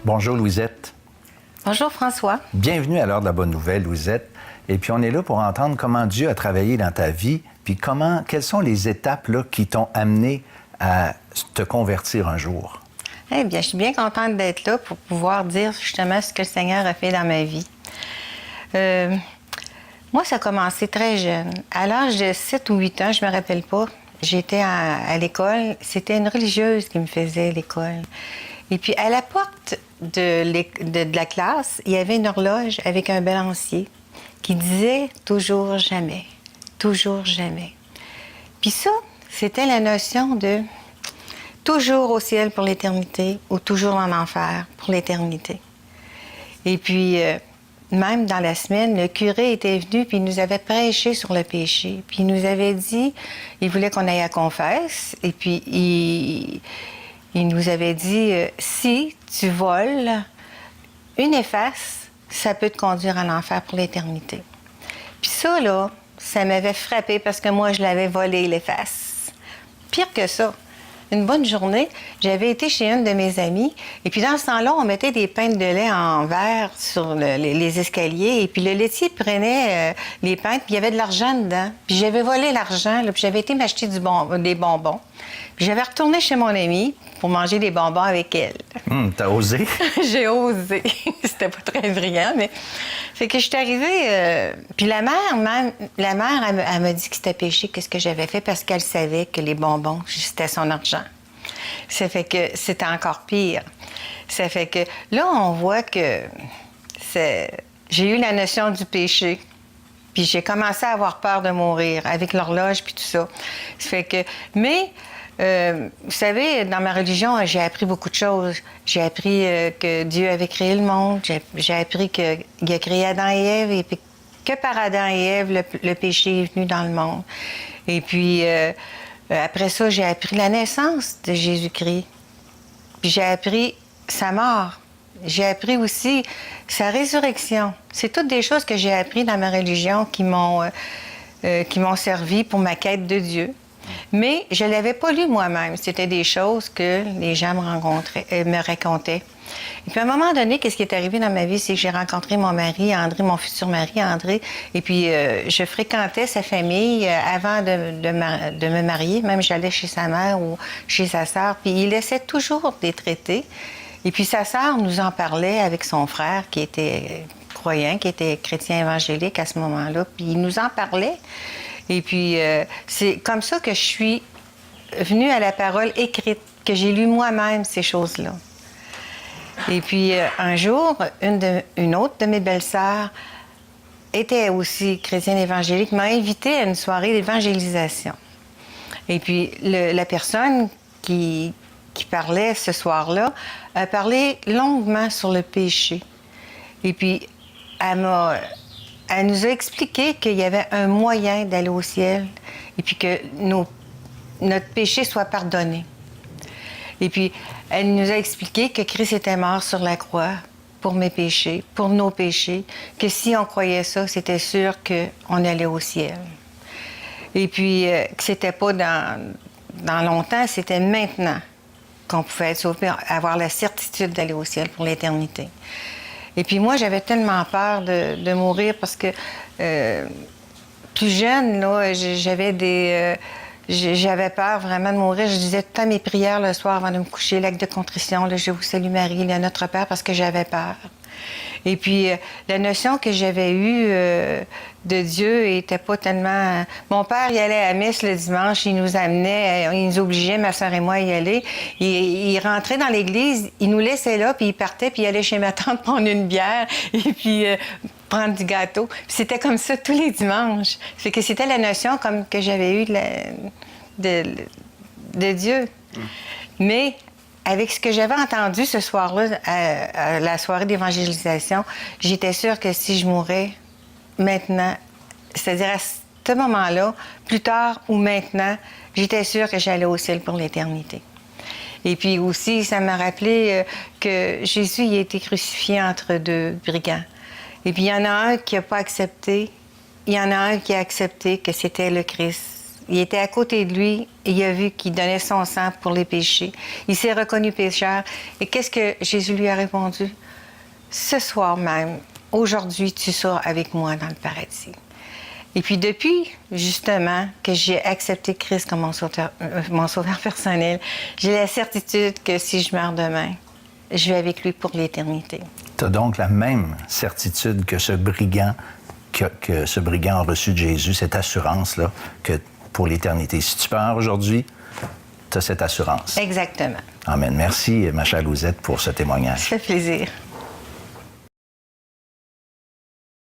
Bonjour Louisette. Bonjour François. Bienvenue à l'heure de la bonne nouvelle, Louisette. Et puis on est là pour entendre comment Dieu a travaillé dans ta vie, puis quelles sont les étapes là, qui t'ont amené à te convertir un jour. Eh bien, je suis bien contente d'être là pour pouvoir dire justement ce que le Seigneur a fait dans ma vie. Moi, ça a commencé très jeune. À l'âge de 7 ou 8 ans, je ne me rappelle pas, j'étais à l'école. C'était une religieuse qui me faisait l'école. Et puis, à la porte de la classe, il y avait une horloge avec un balancier qui disait « toujours jamais, toujours jamais ». Puis ça, c'était la notion de toujours au ciel pour l'éternité ou toujours en enfer pour l'éternité. Et puis, même dans la semaine, le curé était venu puis il nous avait prêché sur le péché. Puis il nous avait dit, il voulait qu'on aille à confesse. Et puis, il nous avait dit, si tu voles une efface, ça peut te conduire à l'enfer pour l'éternité. Puis ça, là, ça m'avait frappé parce que moi, je l'avais volé, l'efface. Pire que ça. Une bonne journée, j'avais été chez une de mes amies, et puis dans ce temps-là, on mettait des pintes de lait en verre sur les escaliers, et puis le laitier prenait les pintes, puis il y avait de l'argent dedans. Puis j'avais volé l'argent, là, puis j'avais été m'acheter des bonbons. Puis j'avais retourné chez mon amie pour manger des bonbons avec elle. T'as osé? J'ai osé. C'était pas très brillant, mais... Fait que je suis arrivée... Puis la mère, elle m'a dit que c'était péché, qu'est-ce que j'avais fait, parce qu'elle savait que les bonbons, c'était son argent. Ça fait que c'était encore pire. Ça fait que là, on voit que j'ai eu la notion du péché. Puis j'ai commencé à avoir peur de mourir avec l'horloge puis tout ça. Ça fait que... Mais... vous savez, dans ma religion, j'ai appris beaucoup de choses. J'ai appris que Dieu avait créé le monde. J'ai appris qu'il a créé Adam et Ève et puis que par Adam et Ève, le péché est venu dans le monde. Et puis, après ça, j'ai appris la naissance de Jésus-Christ. Puis j'ai appris sa mort. J'ai appris aussi sa résurrection. C'est toutes des choses que j'ai apprises dans ma religion qui m'ont servi pour ma quête de Dieu. Mais je ne l'avais pas lu moi-même. C'était des choses que les gens me racontaient. Et puis à un moment donné, qu'est-ce qui est arrivé dans ma vie, c'est que j'ai rencontré mon mari, André, mon futur mari, André. Et puis je fréquentais sa famille avant de me marier. Même j'allais chez sa mère ou chez sa sœur. Puis il laissait toujours des traités. Et puis sa sœur nous en parlait avec son frère qui était croyant, qui était chrétien évangélique à ce moment-là. Puis il nous en parlait. Et puis, c'est comme ça que je suis venue à la parole écrite, que j'ai lu moi-même ces choses-là. Et puis, un jour, une autre de mes belles-sœurs était aussi chrétienne évangélique, m'a invitée à une soirée d'évangélisation. Et puis, la personne qui parlait ce soir-là a parlé longuement sur le péché. Et puis, elle nous a expliqué qu'il y avait un moyen d'aller au ciel et puis que notre péché soit pardonné. Et puis, elle nous a expliqué que Christ était mort sur la croix pour mes péchés, pour nos péchés, que si on croyait ça, c'était sûr qu'on allait au ciel. Et puis, que c'était pas dans longtemps, c'était maintenant qu'on pouvait être sauvé, avoir la certitude d'aller au ciel pour l'éternité. Et puis moi, j'avais tellement peur de mourir parce que plus jeune, là, j'avais peur vraiment de mourir. Je disais tout le temps mes prières le soir avant de me coucher, l'acte de contrition, là, je vous salue Marie, il y a notre Père, parce que j'avais peur. Et puis, la notion que j'avais eue de Dieu était pas tellement... Mon père, il allait à la messe le dimanche, il nous amenait, il nous obligeait, ma soeur et moi, à y aller. Il rentrait dans l'église, il nous laissait là, puis il partait, puis il allait chez ma tante prendre une bière, et puis prendre du gâteau. Puis c'était comme ça tous les dimanches. Fait que c'était la notion comme que j'avais eue de Dieu. Mais... avec ce que j'avais entendu ce soir-là, à la soirée d'évangélisation, j'étais sûre que si je mourais maintenant, c'est-à-dire à ce moment-là, plus tard ou maintenant, j'étais sûre que j'allais au ciel pour l'éternité. Et puis aussi, ça m'a rappelé que Jésus il a été crucifié entre deux brigands. Et puis il y en a un qui n'a pas accepté, il y en a un qui a accepté que c'était le Christ, Il était à côté de lui et il a vu qu'il donnait son sang pour les péchés. Il s'est reconnu pécheur. Et qu'est-ce que Jésus lui a répondu? Ce soir même, aujourd'hui, tu seras avec moi dans le paradis. Et puis depuis, justement, que j'ai accepté Christ comme mon sauveur personnel, j'ai la certitude que si je meurs demain, je vais avec lui pour l'éternité. Tu as donc la même certitude que ce brigand, que ce brigand a reçu de Jésus, cette assurance-là, que pour l'éternité. Si tu pars aujourd'hui, tu as cette assurance. Exactement. Amen. Merci, ma chère Louzette, pour ce témoignage. Ça fait plaisir.